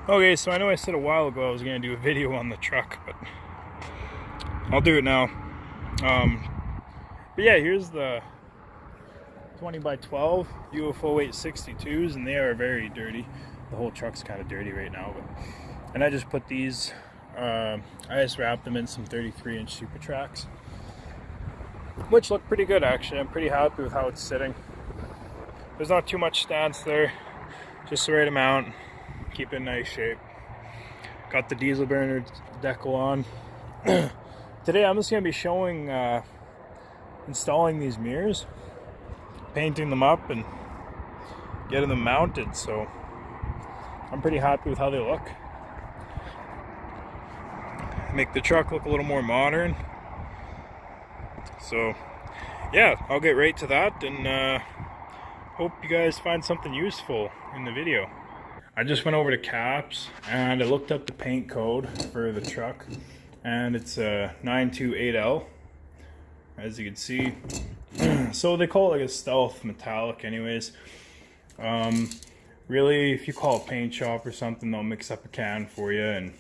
Okay, so I know I said a while ago I was going to do a video on the truck, but I'll do it now. But yeah, here's the 20 by 12 UFO 862s, and they are very dirty. The whole truck's kind of dirty right now, and I just put these, I just wrapped them in some 33-inch Super Tracks, which look pretty good actually. I'm pretty happy with how it's sitting. There's not too much stance there, just the right amount. Keep it in nice shape. Got the diesel burner decal on. Today I'm just going to be showing installing these mirrors, painting them up and getting them mounted, so I'm pretty happy with how they look. Make the truck look a little more modern. So yeah, I'll get right to that, and hope you guys find something useful in the video. I just went over to Caps and I looked up the paint code for the truck, and it's a 928L, as you can see. So they call it like a stealth metallic anyways. Really, if you call a paint shop or something, they'll mix up a can for you and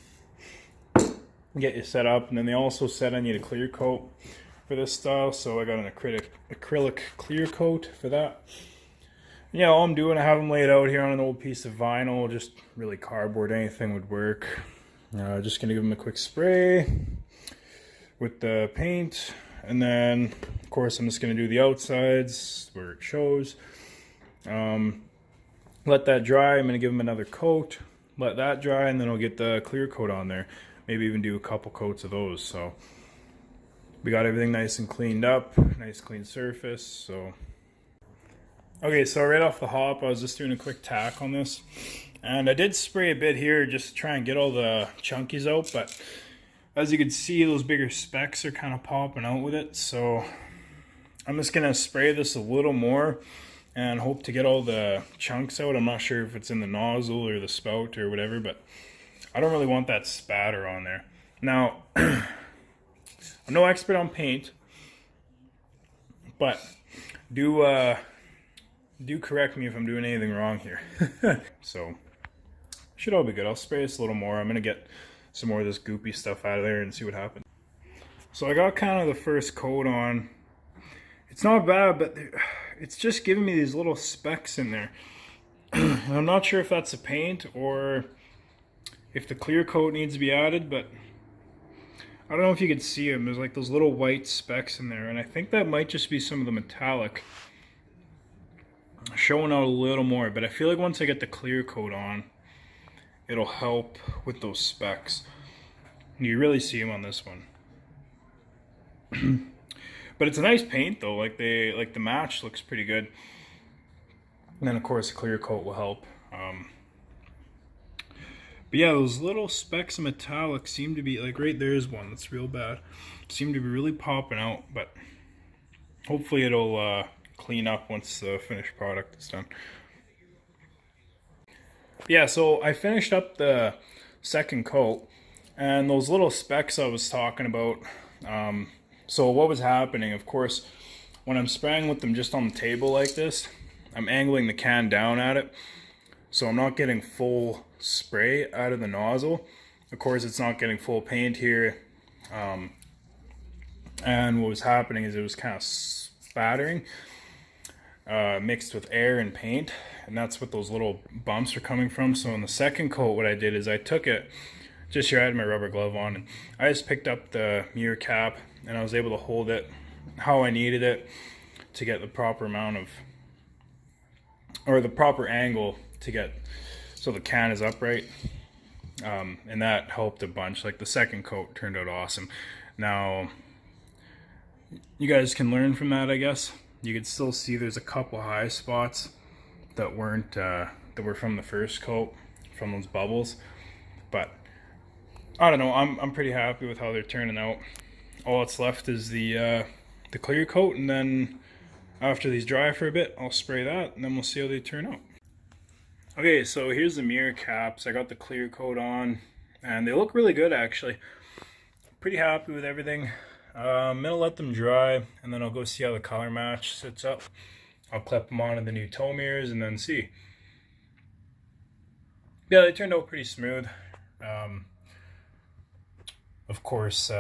get you set up. And then they also said I need a clear coat for this style, so I got an acrylic clear coat for that. Yeah, all I'm doing, I have them laid out here on an old piece of vinyl, just really cardboard, anything would work. Just gonna give them a quick spray with the paint, and then of course I'm just gonna do the outsides where it shows. Let that dry. I'm gonna give them another coat, let that dry, and then I'll get the clear coat on there. Maybe even do a couple coats of those. So we got everything nice and cleaned up, nice clean surface. So okay, so right off the hop, I was just doing a quick tack on this, and I did spray a bit here just to try and get all the chunkies out, but as you can see, those bigger specks are kind of popping out with it, so I'm just going to spray this a little more and hope to get all the chunks out. I'm not sure if it's in the nozzle or the spout or whatever, but I don't really want that spatter on there. Now, I'm no expert on paint, but do correct me if I'm doing anything wrong here. So should all be good. I'll spray this a little more. I'm gonna get some more of this goopy stuff out of there and see what happens. So I got kind of the first coat on. It's not bad, but it's just giving me these little specks in there. And I'm not sure if that's the paint or if the clear coat needs to be added, but I don't know if you could see them. There's like those little white specks in there, and I think that might just be some of the metallic showing out a little more, but I feel like once I get the clear coat on, it'll help with those specks. You really see them on this one. But it's a nice paint though, like the match looks pretty good. And then of course the clear coat will help. But yeah, those little specks of metallic seem to be, like right there's one that's real bad, seem to be really popping out, but hopefully it'll clean up once the finished product is done. Yeah, so I finished up the second coat, and those little specks I was talking about, so what was happening, of course, when I'm spraying with them just on the table like this, I'm angling the can down at it, so I'm not getting full spray out of the nozzle. Of course, it's not getting full paint here, and what was happening is it was kind of spattering, mixed with air and paint, and that's what those little bumps are coming from. So in the second coat, what I did is I took it, just here I had my rubber glove on, and I just picked up the mirror cap and I was able to hold it how I needed it to get the proper amount of, or the proper angle to get so the can is upright, and that helped a bunch. Like the second coat turned out awesome. Now you guys can learn from that, I guess. You can still see there's a couple high spots that weren't that were from the first coat, from those bubbles, but I don't know. I'm pretty happy with how they're turning out. All that's left is the clear coat, and then after these dry for a bit, I'll spray that, and then we'll see how they turn out. Okay, so here's the mirror caps. I got the clear coat on, and they look really good actually. Pretty happy with everything. I'm gonna let them dry, and then I'll go see how the color match sits up. I'll clip them onto the new tow mirrors and then see. Yeah, they turned out pretty smooth. Of course,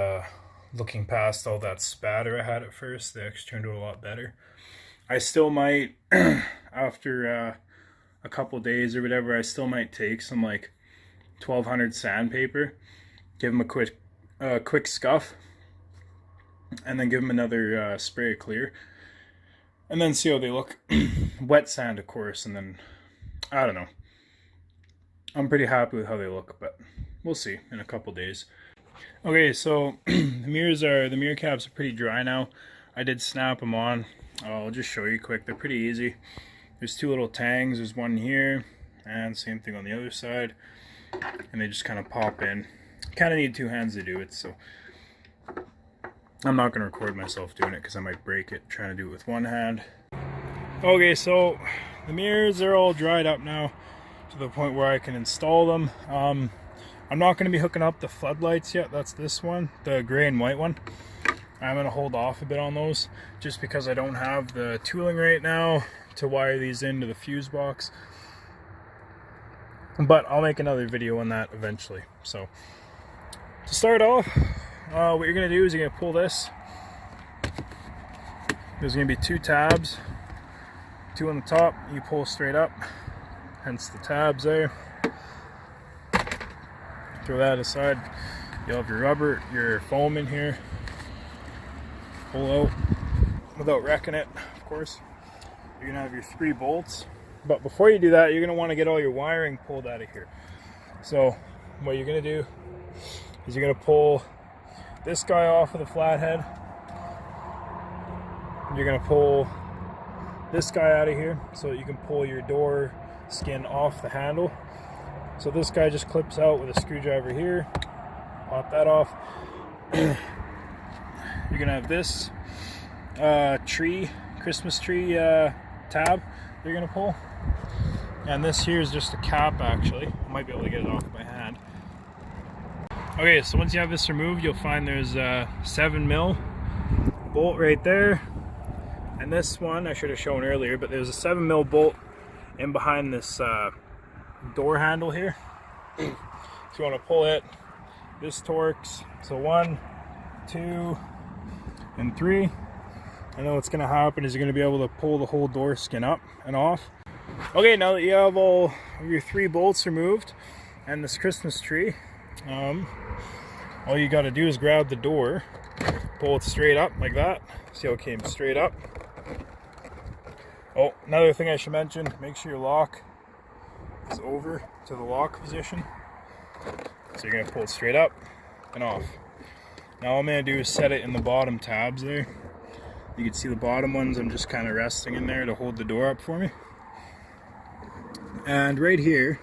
looking past all that spatter I had at first, they actually turned out a lot better. I still might, after a couple days or whatever, I still might take some like 1200 sandpaper, give them a quick scuff, and then give them another spray of clear, and then see how they look. Wet sand, of course, and then, I don't know. I'm pretty happy with how they look, but we'll see in a couple days. Okay, so the mirror caps are pretty dry now. I did snap them on. I'll just show you quick. They're pretty easy. There's two little tangs. There's one here, and same thing on the other side. And they just kind of pop in. Kind of need two hands to do it, so I'm not going to record myself doing it because I might break it trying to do it with one hand. Okay, so the mirrors are all dried up now to the point where I can install them. I'm not going to be hooking up the floodlights yet. That's this one, the gray and white one. I'm going to hold off a bit on those just because I don't have the tooling right now to wire these into the fuse box. But I'll make another video on that eventually. So to start off, what you're going to do is you're going to pull this. There's going to be two tabs, two on the top. You pull straight up, hence the tabs there. Throw that aside. You'll have your rubber, your foam in here. Pull out without wrecking it, of course. You're gonna have your 3 bolts. But before you do that, you're gonna want to get all your wiring pulled out of here. So what you're gonna do is you're gonna pull this guy off of the flathead. You're gonna pull this guy out of here so that you can pull your door skin off the handle. So this guy just clips out with a screwdriver here. Pop that off. You're gonna have this Christmas tree tab you're gonna pull. And this here is just a cap actually. I might be able to get it off by hand. Okay, so once you have this removed, you'll find there's a 7mm bolt right there. And this one I should have shown earlier, but there's a 7mm bolt in behind this door handle here. So you want to pull it, this torques, so 1, 2, and 3, and then what's going to happen is you're going to be able to pull the whole door skin up and off. Okay, now that you have all of your 3 bolts removed and this Christmas tree, all you got to do is grab the door, pull it straight up like that. See how it came straight up? Oh, another thing I should mention, make sure your lock is over to the lock position. So you're going to pull it straight up and off. Now all I'm going to do is set it in the bottom tabs there. You can see the bottom ones, I'm just kind of resting in there to hold the door up for me. And right here,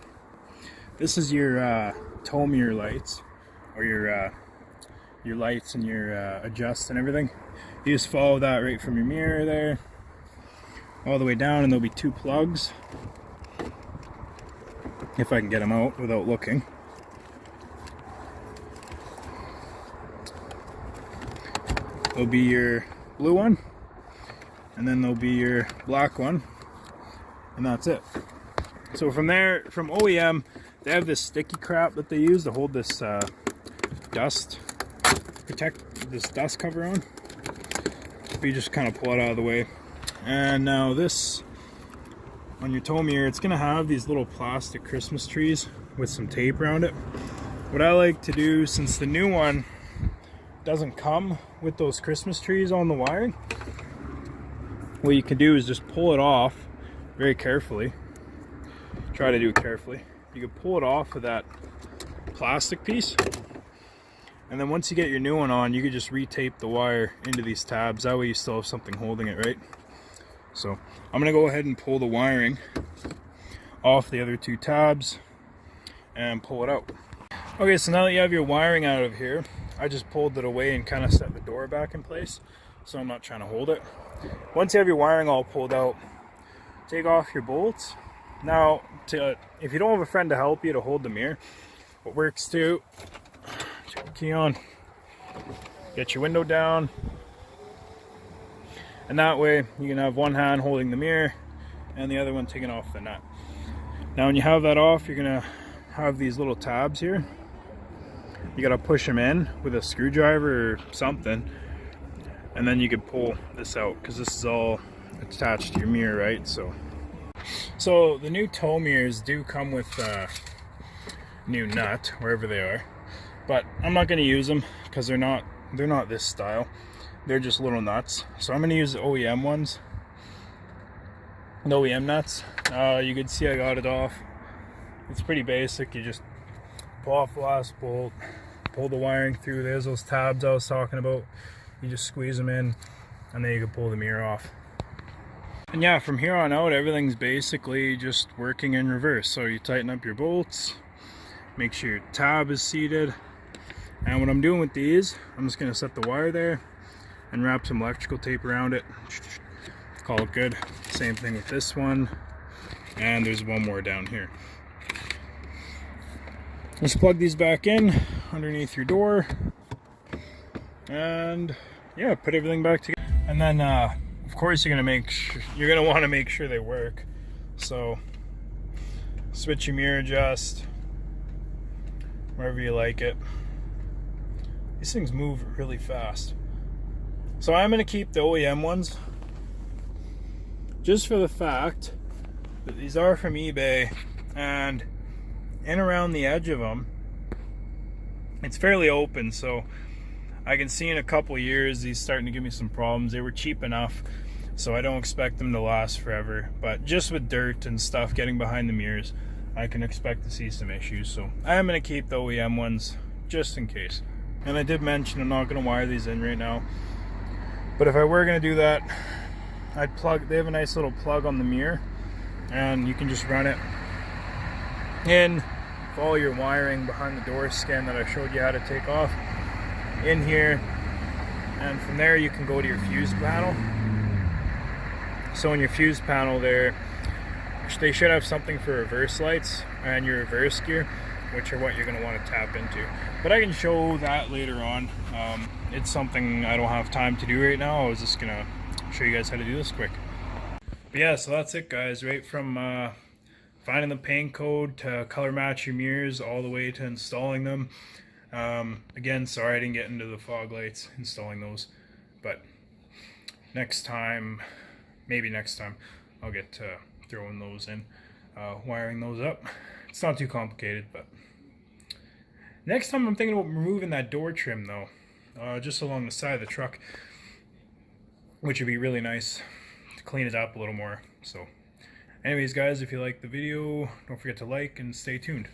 this is your tow mirror lights, or your lights and your adjust and everything. You just follow that right from your mirror there all the way down, and there'll be 2 plugs. If I can get them out without looking. There'll be your blue one, and then there'll be your black one, and that's it. So from there, from OEM, they have this sticky crap that they use to hold this dust cover on. But you just kind of pull it out of the way. And now this, on your tow mirror, it's going to have these little plastic Christmas trees with some tape around it. What I like to do, since the new one doesn't come with those Christmas trees on the wiring, what you can do is just pull it off very carefully. Try to do it carefully. You can pull it off of that plastic piece, and then once you get your new one on, you can just retape the wire into these tabs. That way you still have something holding it, right? So I'm gonna go ahead and pull the wiring off the other 2 tabs and pull it out. Okay, so now that you have your wiring out of here, I just pulled it away and kind of set the door back in place, so I'm not trying to hold it. Once you have your wiring all pulled out, take off your bolts. Now, if you don't have a friend to help you to hold the mirror, what works too, turn the key on, get your window down, and that way you can have one hand holding the mirror and the other one taking off the nut. Now when you have that off, you're gonna have these little tabs here. You gotta push them in with a screwdriver or something, and then you could pull this out, because this is all attached to your mirror, right? So the new tow mirrors do come with a new nut wherever they are, but I'm not going to use them because they're not this style. They're just little nuts. So I'm going to use the OEM ones, the OEM nuts. You can see I got it off. It's pretty basic. You just pull off the last bolt, pull the wiring through. There's those tabs I was talking about. You just squeeze them in, and then you can pull the mirror off. And yeah, from here on out, everything's basically just working in reverse. So you tighten up your bolts, make sure your tab is seated. And what I'm doing with these, I'm just gonna set the wire there and wrap some electrical tape around it. Call it good. Same thing with this one. And there's one more down here. Just plug these back in underneath your door. And yeah, put everything back together. And then of course you're gonna want to make sure they work. So switch your mirror adjust wherever you like it. These things move really fast. So I'm gonna keep the OEM ones, just for the fact that these are from eBay, and in around the edge of them it's fairly open, so I can see in a couple years these starting to give me some problems. They were cheap enough, so I don't expect them to last forever, but just with dirt and stuff getting behind the mirrors, I can expect to see some issues. So I am going to keep the OEM ones just in case. And I did mention I'm not going to wire these in right now, but if I were going to do that, I'd plug, they have a nice little plug on the mirror, and you can just run it in, follow your wiring behind the door skin that I showed you how to take off in here, and from there you can go to your fuse panel. So in your fuse panel there, they should have something for reverse lights and your reverse gear, which are what you're going to want to tap into. But I can show that later on. It's something I don't have time to do right now. I was just going to show you guys how to do this quick. But yeah, so that's it guys, right from finding the paint code to color match your mirrors all the way to installing them. Again, sorry I didn't get into the fog lights, installing those, but next time, maybe next time, I'll get to throwing those in, wiring those up. It's not too complicated, but next time I'm thinking about removing that door trim though, just along the side of the truck, which would be really nice to clean it up a little more. So anyways guys, if you like the video, don't forget to like and stay tuned.